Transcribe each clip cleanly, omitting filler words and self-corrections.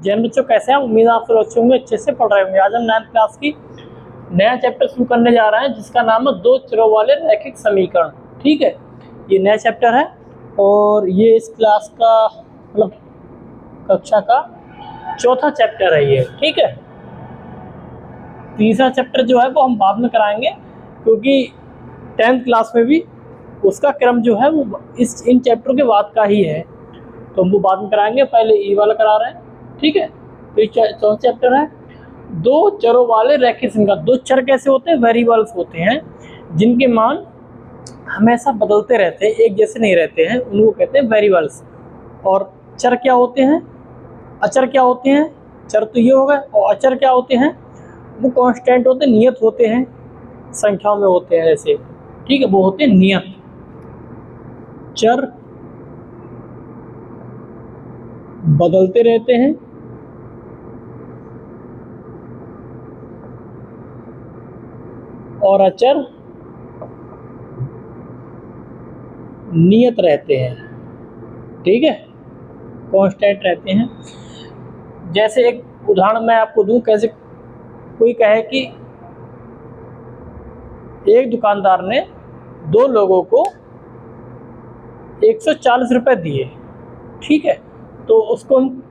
जैन बच्चों, कैसे हैं? उम्मीद है आप सब अच्छे होंगे, अच्छे से पढ़ रहे होंगे। आज हम 9th क्लास की नया चैप्टर शुरू करने जा रहे हैं जिसका नाम है दो चरों वाले रैखिक समीकरण। ठीक है, ये नया चैप्टर है और ये इस क्लास का मतलब कक्षा का चौथा चैप्टर है ये। ठीक है, तीसरा चैप्टर जो है वो हम बाद में कराएंगे क्योंकि 10th क्लास में भी उसका क्रम जो है वो इन चैप्टरों के बाद का ही है, तो हम वो बाद में कराएंगे। पहले ई वाला करा रहे हैं। ठीक है, तो ये चौथा चैप्टर है दो चरों वाले रैखिक समीकरण। दो चर कैसे होते हैं? वेरिएबल्स होते हैं जिनके मान हमेशा बदलते रहते हैं, एक जैसे नहीं रहते हैं, उनको कहते हैं वेरिएबल्स। और चर क्या होते हैं? अचर क्या होते हैं? चर तो ये हो गए, और अचर क्या होते हैं? वो कांस्टेंट होते हैं, नियत होते हैं, संख्याओं में होते हैं ऐसे। ठीक है, वो होते हैं नियत। चर बदलते रहते हैं और अचर नियत रहते हैं। ठीक है, कांस्टेंट रहते हैं। जैसे एक उदाहरण मैं आपको दूं, कैसे कोई कहे कि एक दुकानदार ने दो लोगों को 140 रुपए दिए। ठीक है, तो उसको हम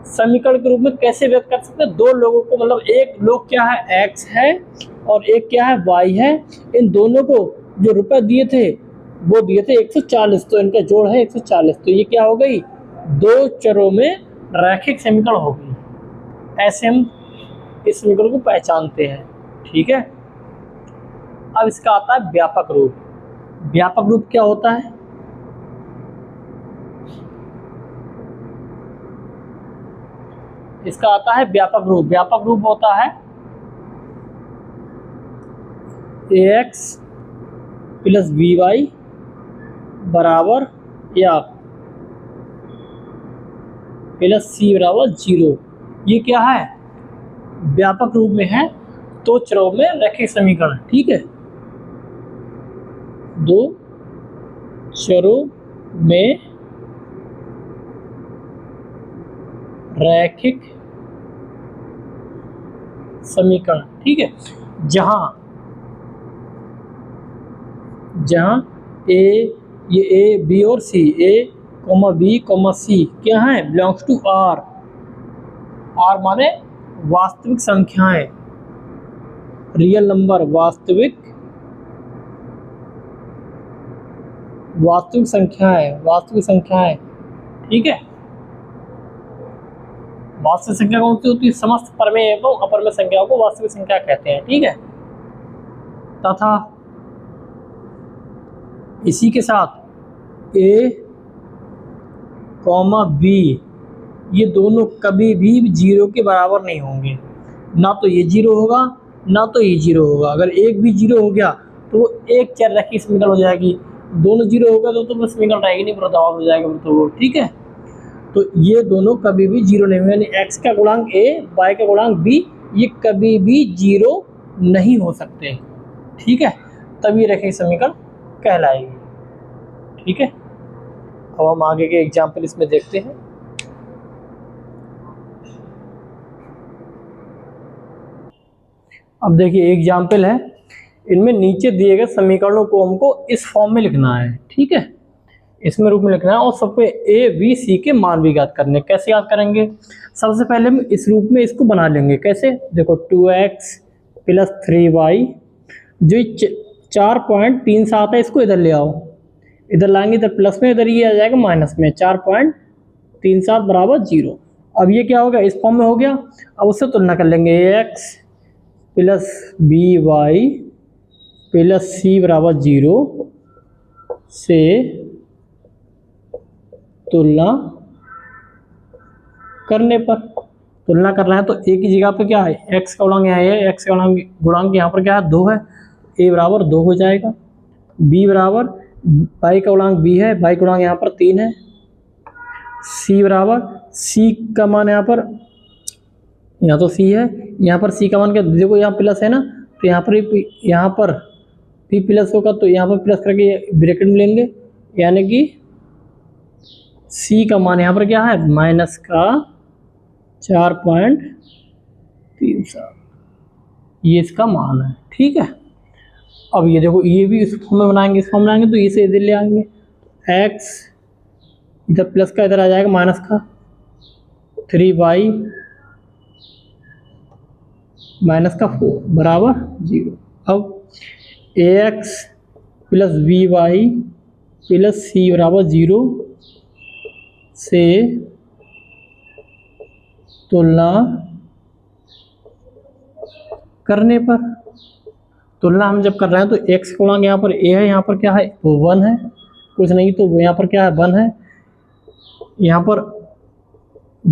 समीकरण के रूप में कैसे व्यक्त कर सकते हैं? दो लोगों को, मतलब एक लोग क्या है, x है, और एक क्या है, y है। इन दोनों को जो रुपए दिए थे वो दिए थे 140, तो इनका जोड़ है 140। तो ये क्या हो गई? दो चरों में रैखिक समीकरण हो गई। ऐसे हम इस समीकरण को पहचानते हैं। ठीक है, अब इसका आता है व्यापक रूप। व्यापक रूप क्या होता है? इसका आता है व्यापक रूप। व्यापक रूप होता है ax प्लस by बराबर या प्लस c बराबर 0। ये क्या है? व्यापक रूप में है दो चरों में रैखिक समीकरण। ठीक है, दो चरों में रैखिक समीकरण। ठीक है, जहां ये ए बी और सी, ए कोमा बी कोमा सी क्या है? Belongs to are. आर माने वास्तविक संख्याएं, रियल नंबर, वास्तविक संख्याएं। ठीक है, वास्तविक संख्या कौन सी होती है? समस्त परमेय एवं अपरमेय संख्याओं को वास्तविक संख्या कहते हैं। ठीक है, तथा इसी के साथ ए कॉमा बी ये दोनों कभी भी 0 के बराबर नहीं होंगे। ना तो ये 0 होगा, ना तो ये 0 होगा। अगर एक भी 0 हो गया तो वो एक चर रैखिक समीकरण हो जाएगी। दोनों 0 होगा तो समीकरण रहेगी नहीं, प्रदान हो जाएगा तो वो। ठीक है, तो ये दोनों कभी भी 0 नहीं होंगे, यानी x का गुणांक a, y का गुणांक b, ये कभी भी 0 नहीं हो सकते। ठीक है, तभी रैखिक समीकरण कहलाएगी। ठीक है, अब हम आगे के एग्जाम्पल इसमें देखते हैं। अब देखिए एग्जाम्पल है, इनमें नीचे दिए गए समीकरणों को हमको इस फॉर्म में लिखना है। ठीक है, इसमें रूप में लिखना है और सबको ए बी सी के मान भी याद करने। कैसे याद करेंगे? सबसे पहले हम इस रूप में इसको बना लेंगे। कैसे? देखो 2x प्लस 3y, जो 4.37 है, इसको इधर ले आओ। इधर लाएंगे, इधर प्लस में, इधर ये आ जाएगा माइनस में। 4.37 बराबर 0। अब ये क्या हो गया? इस फॉर्म में हो गया। अब उससे तुलना कर लेंगे, ax plus by plus c बराबर 0 से तुलना करने पर, तुलना कर रहे हैं तो a की जगह पे क्या है? x का गुणांक यहाँ है, x का गुणांक यहाँ पर क्या है? 2 है। a बराबर 2 हो जाएगा। b बराबर y का गुणांक b है, y गुणांक यहाँ पर 3 है। c बराबर, c का मान यहाँ पर, यहाँ तो c है, यहाँ पर c का मान क्या? देखो यहाँ प्लस है ना, तो यहाँ पर भी प्लस होगा, तो यहाँ पर प्लस करके ब्रैकेट में लेंगे, यानी कि c का मान यहाँ पर क्या है? माइनस का 4.37 ये इसका मान है। ठीक है, अब ये देखो ये भी इस फॉर्म में बनाएंगे, इस फॉर्म में बनाएंगे तो ये से इधर ले आएंगे, x इधर प्लस का इधर आ जाएगा माइनस का 3y माइनस का 4 बराबर 0। अब ax plus by plus c बराबर 0 से तुलना करने पर, तुलना हम जब कर रहे हैं तो x का गुणांक यहाँ पर a है, यहाँ पर क्या है वो 1 है, कुछ नहीं तो यहाँ पर क्या है 1 है, यहाँ पर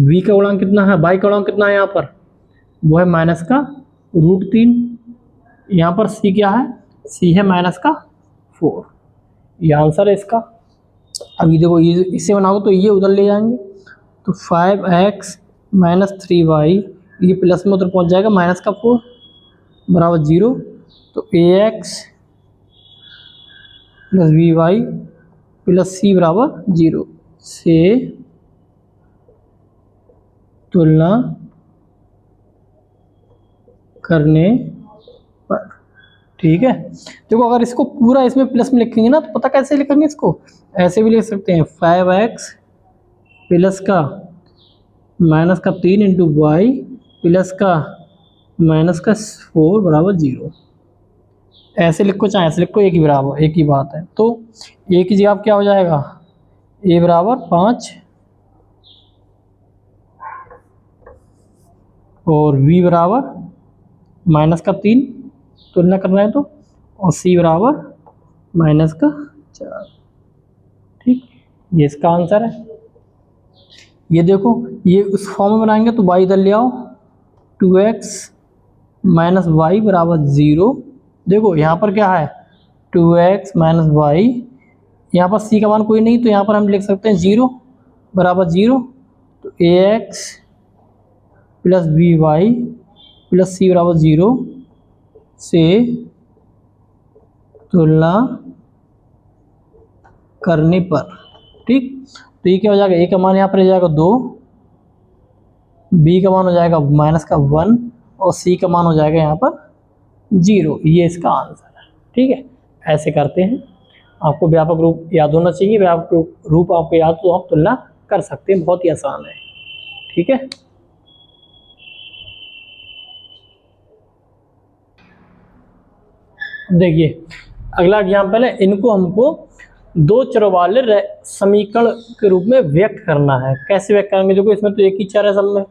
v का गुणांक कितना है, y का गुणांक कितना है यहाँ पर वो है माइनस का √3, यहाँ पर c क्या है, c है माइनस का 4, ये आंसर है इसका। अभी देखो ये इसे बनाओ तो ये उधर ले जाएंगे तो 5x माइनस 3y ये प्लस में उधर पहुँच जाएगा माइनस का 4 बराबर 0। तो ax plus by plus c बराबर 0 से तुलना करने पर। ठीक है, देखो अगर इसको पूरा इसमें प्लस में लिखेंगे ना तो पता कैसे लिखेंगे, इसको ऐसे भी लिख सकते हैं 5x प्लस का माइनस का 3 इंटू वाई प्लस का माइनस का 4 बराबर 0। ऐसे लिखो चाहे ऐसे लिखो, एक ही बराबर एक ही बात है। तो ए की जगह क्या हो जाएगा, a बराबर 5 और v बराबर माइनस का 3 तुलना करना है तो, और c बराबर माइनस का 4। ठीक, ये इसका आंसर है। ये देखो ये उस फॉर्म में बनाएंगे तो y इधर ले आओ 2x माइनस वाई बराबर 0। देखो यहाँ पर क्या है 2x माइनस वाई, यहाँ पर c का मान कोई नहीं तो यहाँ पर हम लिख सकते हैं 0 बराबर 0। तो ax plus by plus c बराबर 0 से तुलना करने पर। ठीक, तो ये क्या हो जाएगा, a का मान यहाँ पर हो जाएगा 2, b का मान हो जाएगा माइनस का 1 और c का मान हो जाएगा यहाँ पर 0। ये इसका आंसर है। ठीक है, ऐसे करते हैं। आपको व्यापक रूप याद होना चाहिए, व्यापक रूप आपको याद तो आप तुलना कर सकते हैं, बहुत ही आसान है। ठीक है, देखिए अगला एग्जाम्पल है, इनको हमको दो चरों वाले समीकरण के रूप में व्यक्त करना है। कैसे व्यक्त करेंगे, देखो इसमें तो एक ही चर है सब में,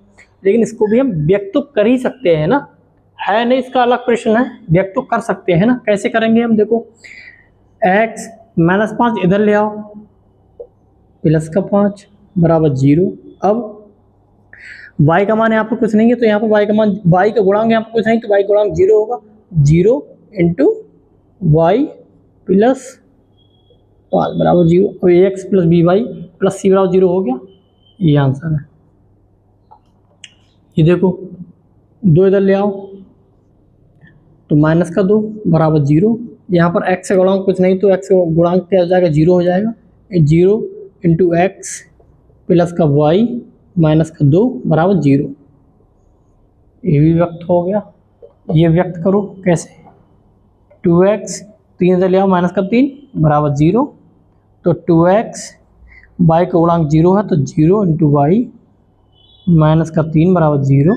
लेकिन इसको भी हम व्यक्त तो कर ही सकते हैं ना, है नहीं इसका अलग प्रश्न है, व्यक्त तो कर सकते हैं ना। कैसे करेंगे हम, देखो x माइनस 5 इधर ले आओ प्लस का 5 बराबर 0। अब y का मान यहाँ पर कुछ नहीं है तो यहाँ पर y का मान, y का गुणांक यहाँ पर कुछ नहीं तो y गुणांक 0 होगा, 0 इंटू वाई प्लस 5 बराबर 0 और ax plus by plus c बराबर 0 हो गया। ये आंसर है। ये देखो 2 इधर ले आओ तो माइनस का 2 बराबर 0, यहाँ पर x का गुणांक कुछ नहीं तो x का गुणांक क्या हो जाएगा 0 हो जाएगा, 0 इंटू एक्स प्लस का y माइनस का 2 बराबर 0। ये भी व्यक्त हो गया। ये व्यक्त करो कैसे, 2x 3 इधर ले आओ माइनस का 3 बराबर 0, तो 2x y का गुणांक 0 है तो 0 इंटू वाई माइनस का 3 बराबर 0।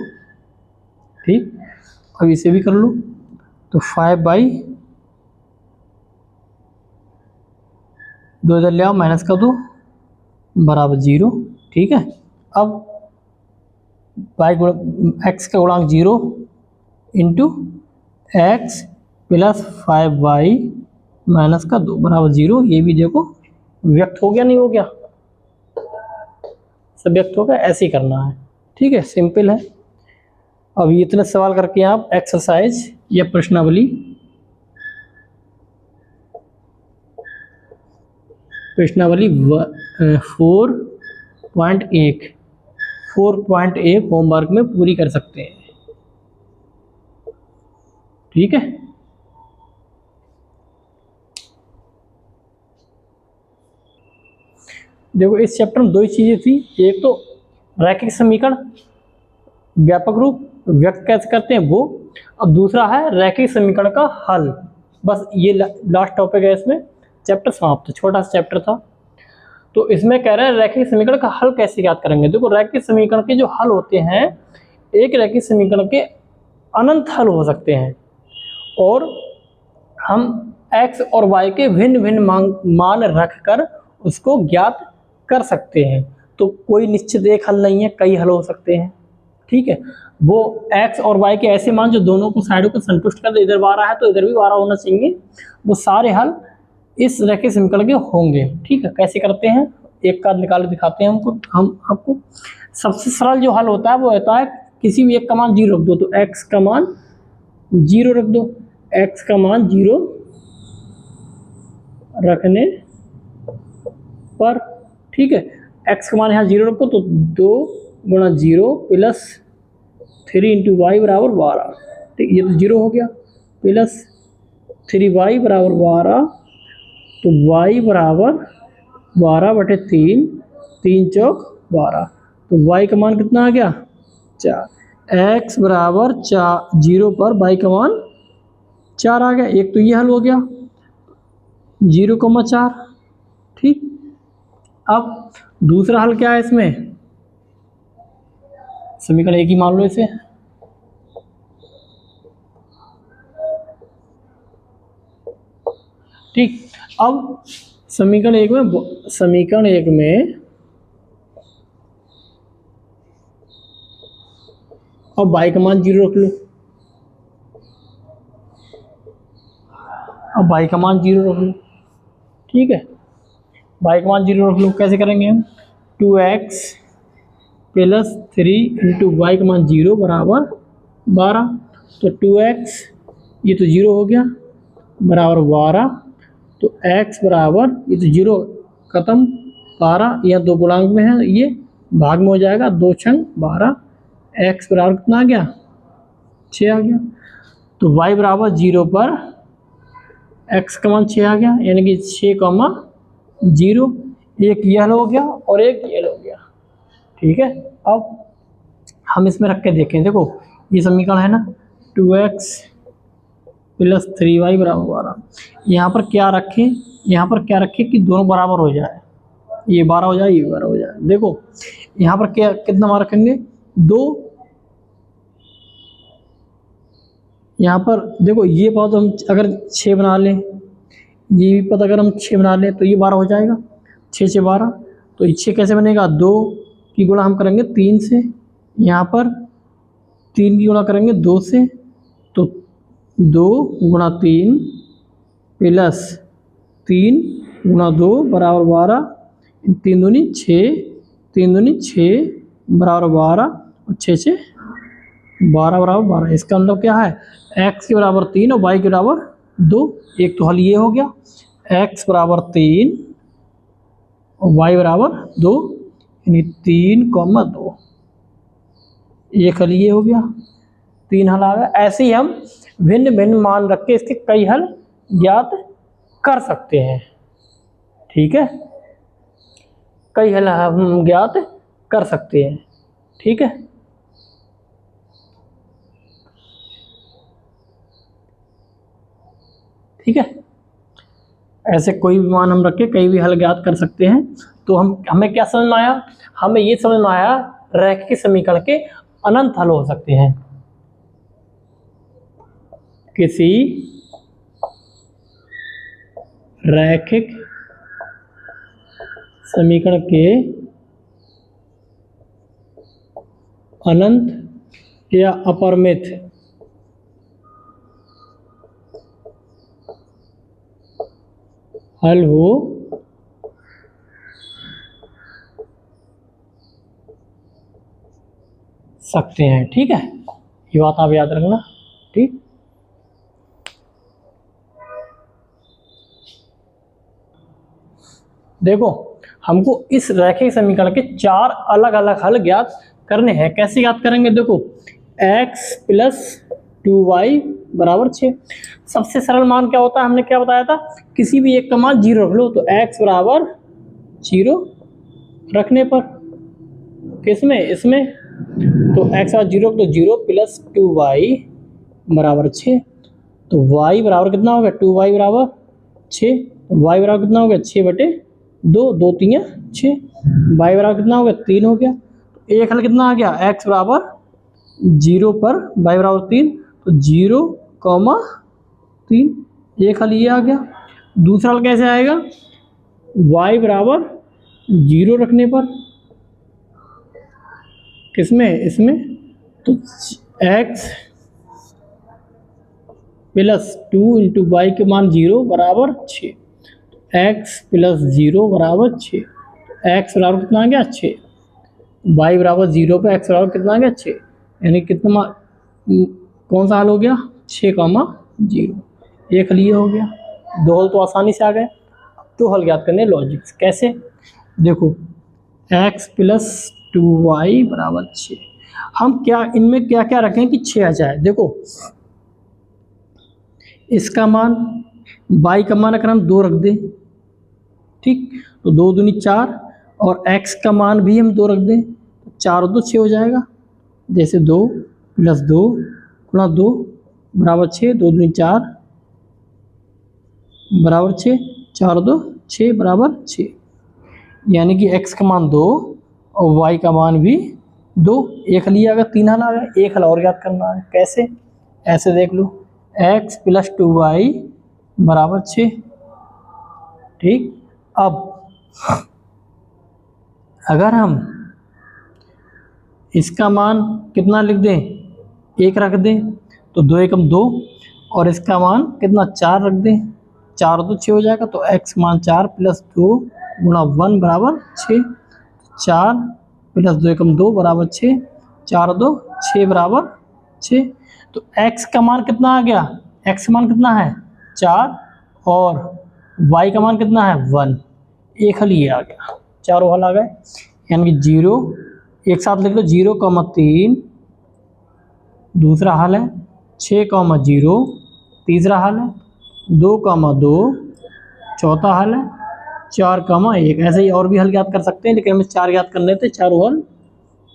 ठीक, अब इसे भी कर लो तो 5 2 इधर ले आओ माइनस का 2 बराबर 0। ठीक है, अब y x का गुणांक 0 into X plus 5y minus का 2 बराबर 0। ये भी देखो व्यक्त हो गया, नहीं हो गया, सब व्यक्त हो गया। ऐसे ही करना है। ठीक है, सिंपल है। अब इतने सवाल करके आप एक्सरसाइज या प्रश्नावली 4.1 होमवर्क में पूरी कर सकते हैं। ठीक है, देखो इस चैप्टर में दो ही चीजें थी, एक तो रैखिक समीकरण व्यापक रूप व्यक्त कैसे करते हैं वो। अब दूसरा है रैखिक समीकरण का हल। बस ये लास्ट टॉपिक है, इसमें चैप्टर समाप्त, छोटा सा चैप्टर था। तो इसमें कह रहे हैं रैखिक समीकरण का हल कैसे ज्ञात करेंगे। देखो रैखिक समीकरण के जो हल होते हैं, एक रैखिक समीकरण के अनंत हल हो सकते हैं और हम x और y के भिन्न भिन्न मान रखकर उसको ज्ञात कर सकते हैं। तो कोई निश्चित एक हल नहीं है, कई हल हो सकते हैं। ठीक है, वो x और y के ऐसे मान जो दोनों को साइडों को संतुष्ट कर दे, इधर 12 है तो इधर भी 12 होना चाहिए, वो सारे हल इस रैखिक समीकरण के होंगे। ठीक है, कैसे करते हैं एक का निकाल दिखाते हैं हम आपको। सबसे सरल जो हल होता है वो होता है किसी भी एक का मान 0 रख दो, तो x का मान 0 रख दो, x का मान 0 रखने पर, ठीक है, x का मान यहाँ 0 रखो तो 2 गुणा 0 प्लस 3 इंटू वाई बराबर 12। ठीक, ये तो 0 हो गया, प्लस 3y बराबर 12, तो y बराबर 12/3, 3 चौक 12, तो y का मान कितना आ गया 4। x बराबर 0 पर y का मान 4 आ गया। एक तो ये हल हो गया 0,4। ठीक, अब दूसरा हल क्या है इसमें, समीकरण एक ही मान लो इसे। ठीक, अब समीकरण एक में अब y का मान 0 रख लो, अब y का मान 0 रख लो। ठीक है, y का मान 0 रख लो, कैसे करेंगे हम, 2x प्लस 3 इंटू वाई का मान 0 बराबर 12, तो 2x ये तो 0 हो गया बराबर 12, तो x बराबर ये तो 0 खत्म 12, यह दो गुणांक में है, ये भाग में हो जाएगा, 2 छंग 12, x बराबर कितना आ गया 6 आ गया। तो y बराबर 0 पर x का मान 6 आ गया, यानी कि 6,0। एक ये हल हो गया और एक ये हल हो गया। ठीक है, अब हम इसमें रख के देखें, देखो ये समीकरण है ना, 2x प्लस 3y बराबर 12, यहाँ पर क्या रखें कि दोनों बराबर हो जाए, ये 12 हो जाए, ये 12 हो जाए। देखो यहाँ पर क्या कितना मान रखेंगे 2, यहाँ पर देखो ये पता हम अगर 6 बना लें, ये भी पता अगर हम 6 बना लें तो ये 12 हो जाएगा, 6 से 12, तो ये 6 कैसे बनेगा, 2 की गुणा हम करेंगे 3 से, यहाँ पर 3 की गुणा करेंगे 2 से, तो 2 गुणा 3 प्लस 3 गुणा 2 बराबर 12, 3 दूनी 6, 3 दूनी 6 बराबर 12, और 6 से 12 बराबर 12। इसका मतलब क्या है, x के बराबर 3 और y के बराबर 2। एक तो हल ये हो गया, x बराबर 3 और y बराबर 2, यानी 3,2। एक हल ये हो गया, 3 हल आ गया। ऐसे ही हम भिन्न भिन्न मान रख के इसके कई हल ज्ञात कर सकते हैं। ठीक है, कई हल हम ज्ञात कर सकते हैं। ठीक है, ठीक है, ऐसे कोई भी मान हम रख के कई भी हल ज्ञात कर सकते हैं। तो हमें क्या समझ में आया, हमें ये समझ में आया रैखिक समीकरण के अनंत हल हो सकते हैं। किसी रैखिक समीकरण के अनंत या अपरिमित हल हो सकते हैं। ठीक है, ये बात आप याद रखना। ठीक, देखो हमको इस रैखिक समीकरण के 4 अलग अलग हल ज्ञात करने हैं। कैसे ज्ञात करेंगे, देखो x प्लस 2y बराबर 6। सबसे सरल मान क्या होता है, हमने क्या बताया था, किसी भी एक का मान 0 रख लो, तो x बराबर 0 रखने पर किसमें, इसमें तो x बराबर 0 तो 0 प्लस 2y बराबर 6। तो y बराबर कितना हो गया, 2y बराबर 6। y बराबर कितना हो गया, 6/2, 2 3 6। y बराबर कितना हो गया, 3 हो गया। तो एक हल कितना आ गया, x बराबर 0 पर y बराबर 3, तो 0,3। एक हल ये आ गया। दूसरा हल कैसे आएगा, y बराबर 0 रखने पर, किसमें, इसमें, तो x प्लस 2 इंटू वाई के मान 0 बराबर 6। x प्लस 0 बराबर 6। x बराबर कितना आ गया, 6। y बराबर 0 पे x बराबर कितना आ गया, 6। यानी कितना, कौन सा हल हो गया, 6,0। एक हल ये हो गया। दो हल तो आसानी से आ गए। तो हल ज्ञात करने लॉजिक्स कैसे, देखो x प्लस 2y बराबर 6। हम क्या इनमें क्या क्या रखें कि 6 आ जाए। देखो इसका मान, y का मान अगर हम 2 रख दें, ठीक, तो 2 दूनी 4, और x का मान भी हम 2 रख दें, 4 और 2 6 हो जाएगा। जैसे 2 प्लस 2 गुणा 2 बराबर 6, 2 दूनी 4 बराबर 6, 4 और 2 6 बराबर 6। यानी कि x का मान 2 और y का मान भी 2। एक हल ये आ गया, 3 हल आ गया। एक हल और याद करना है, कैसे, ऐसे देख लो, x प्लस 2y बराबर 6। ठीक, अब अगर हम इसका मान कितना लिख दें, 1 रख दें, तो 2 एकम 2, और इसका मान कितना, 4 रख दें, 4 और 2 6 हो जाएगा। तो x मान 4 प्लस 2 गुणा 1 बराबर 6। 4 प्लस 2 एकम 2 बराबर 6, 4 और 2 6 बराबर 6। तो x का मान कितना आ गया, x का मान कितना है, 4, और y का मान कितना है, 1। एक हल ये आ गया, चारों हल आ गए। यानी कि 0, एक साथ लिख लो, 0,3 दूसरा हल है, 6,0 तीसरा हल है, 2,2 चौथा हल है, 4,1। ऐसे ही और भी हल ज्ञात कर सकते हैं, लेकिन हमें 4 ज्ञात करने थे, चारों हल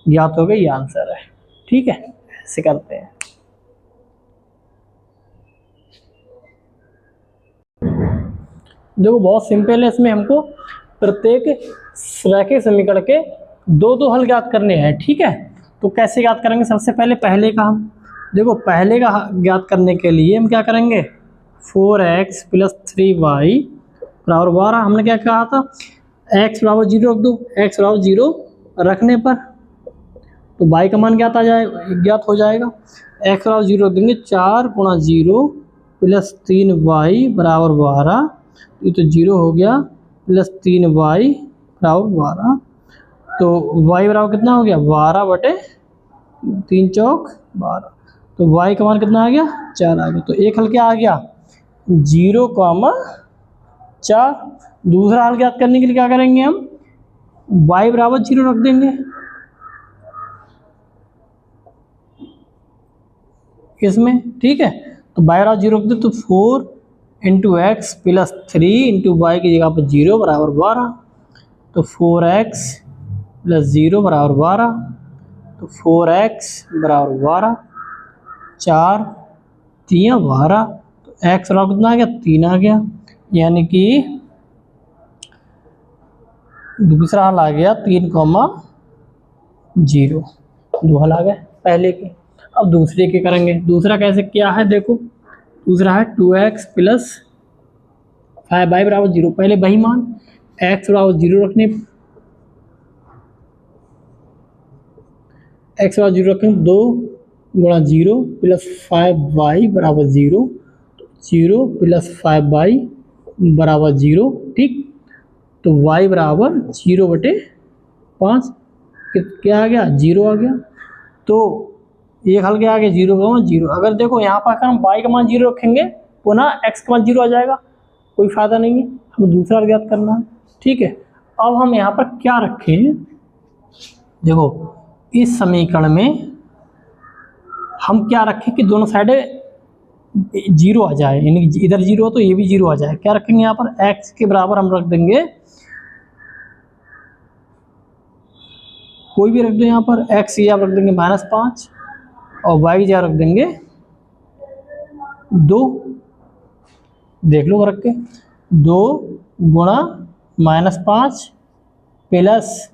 ज्ञात हो गए, ये आंसर है। ठीक है, ऐसे करते हैं। देखो बहुत सिंपल है, इसमें हमको प्रत्येक रैखिक समीकरण के 2-2 हल ज्ञात करने हैं। ठीक है, तो कैसे ज्ञात करेंगे, सबसे पहले पहले का हम देखो, पहले का ज्ञात करने के लिए हम क्या करेंगे, 4x प्लस 3y बराबर 12। हमने क्या कहा था, x बराबर 0 रख दो। x बराबर 0 रखने पर तो y का मान ज्ञात हो जाएगा। x बराबर 0 रख देंगे, 4 गुणा 0 प्लस 3y बराबर 12। ये तो 0 हो गया, प्लस 3y बराबर 12। तो y बराबर कितना हो गया, 12/3 चौक 12। तो y का मान कितना आ गया, 4 आ गया। तो एक हल क्या आ गया, 0,4। दूसरा हल ज्ञात करने के लिए क्या करेंगे हम, y बराबर 0 रख देंगे इसमें। ठीक है, तो y बराबर 0 रख दे, तो 4 into X plus 3 into Y की जगह पर 0 बराबर 12। तो 4x प्लस 0 बराबर 12। तो 4x बराबर 12, 4 3 12। तो x बराबर कितना आ गया, 3 आ गया। यानी कि दूसरा हल आ गया 3,0। दो हल आ गए पहले के। अब दूसरे के करेंगे। दूसरा कैसे क्या है, देखो दूसरा है 2x प्लस 5y बराबर 0। पहले वही मान, x बराबर 0 रखने, x बराबर 0 रखें, 2 गुणा 0 प्लस 5y बराबर 0। 0 प्लस 5y बराबर 0। ठीक, तो y बराबर 0/5 क्या आ गया, 0 आ गया। तो एक हल क्या आ गया, 0,0। अगर देखो यहाँ पर अगर हम y का मान 0 रखेंगे, पुनः x का मान 0 आ जाएगा, कोई फायदा नहीं है, हमें दूसरा हल ज्ञात करना है। ठीक है, अब हम यहाँ पर क्या रखें, देखो इस समीकरण में हम क्या रखें कि दोनों साइड 0 आ जाए, यानी कि इधर 0 हो तो ये भी 0 आ जाए। क्या रखेंगे यहाँ पर, x के बराबर हम रख देंगे कोई भी रख दो यहाँ पर, x की आप रख देंगे -5 और y की जगह रख देंगे 2। देख लो रख के, 2 गुणा -5 प्लस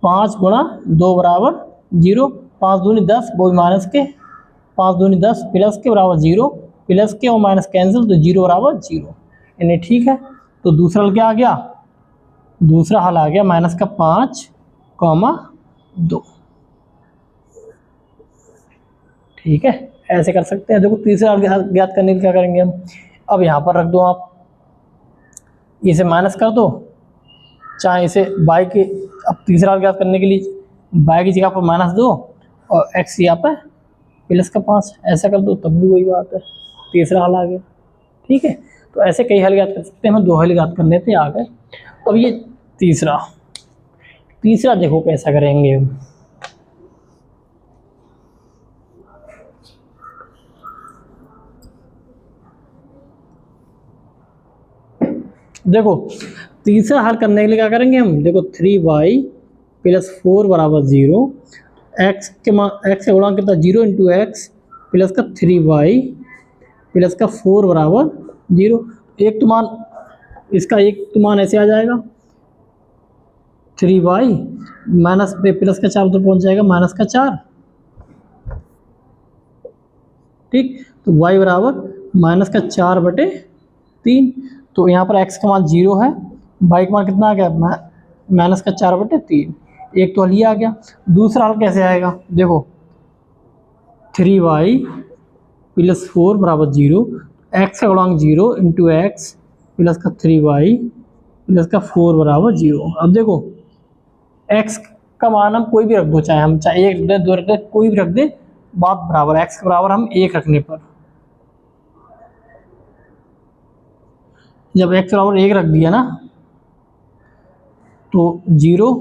5 गुणा 2 बराबर 0। 5 दूनी 10, वो माइनस के, 5 दूनी 10 प्लस के बराबर 0, प्लस के और माइनस कैंसिल, तो 0 बराबर 0। यानी ठीक है। तो दूसरा हल क्या आ गया? दूसरा हल आ गया -5, 2। ठीक है, ऐसे कर सकते हैं। देखो तीसरा हल ज्ञात करने के लिए क्या करेंगे हम, अब यहाँ पर रख दो आप, इसे माइनस कर दो, चाहे इसे y के, अब तीसरा हल ज्ञात करने के लिए y की जगह पर -2 और x यहाँ पर +5, ऐसा कर दो तब भी वही बात है, तीसरा हल आ गया। ठीक है, तो ऐसे कई हल ज्ञात कर सकते हैं, हम 2 हल ज्ञात करने थे, आ गए। अब ये तीसरा देखो कैसा करेंगे हम। देखो तीसरा हल करने के लिए क्या करेंगे हम, देखो 3y + 4 बराबर 0, x के गुणांक कितना 0 × x प्लस का 3y प्लस का 4 बराबर 0। एक तो मान, इसका एक तो मान ऐसे आ जाएगा, 3y माइनस पे प्लस का 4 उधर पहुंच जाएगा -4। ठीक, तो y बराबर -4/3। तो यहाँ पर x का मान 0 है, y का मान कितना आ गया -4/3। एक तो हल ये आ गया। दूसरा हल कैसे आएगा, देखो 3y + 4 बराबर 0, x का गुणांक 0 × x प्लस का 3y प्लस का 4 बराबर 0। अब देखो x का मान हम कोई भी रख दो, चाहे हम 1 रख दें, 2 रख दें, कोई भी रख दे, बात बराबर। x के बराबर हम 1 रखने पर, जब x बराबर 1 रख दिया ना, तो 0,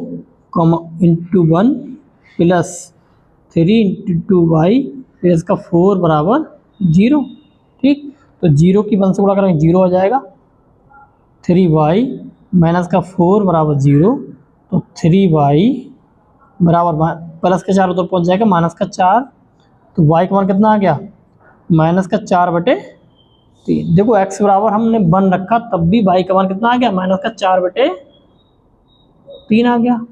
× 1 प्लस 3 × 2y प्लस का 4 बराबर 0। ठीक, तो 0 की 1 से गुणा करेंगे 0 हो जाएगा, 3y माइनस का 4 बराबर 0, तो 3y बराबर प्लस का 4 उधर पहुंच जाएगा -4, तो y का मान कितना आ गया -4/3। देखो x बराबर हमने 1 रखा, तब भी y का मान कितना आ गया -4/3 आ गया।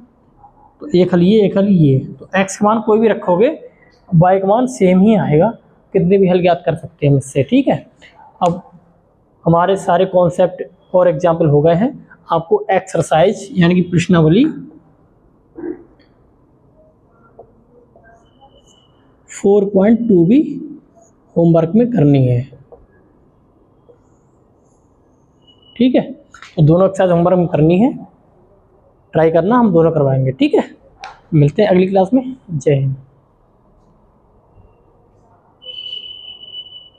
तो एक हल ये, एक हल ये, तो x का मान कोई भी रखोगे y का मान सेम ही आएगा, कितने भी हल ज्ञात कर सकते हैं हम इससे। ठीक है, अब हमारे सारे कॉन्सेप्ट और एग्जाम्पल हो गए हैं। आपको एक्सरसाइज यानी कि प्रश्नावली 4.2 भी होमवर्क में करनी है। ठीक है, तो दोनों एक्सरसाइज होमवर्क में करनी है, ट्राई करना, हम दोनों करवाएंगे। ठीक है, मिलते हैं अगली क्लास में। जय हिंद।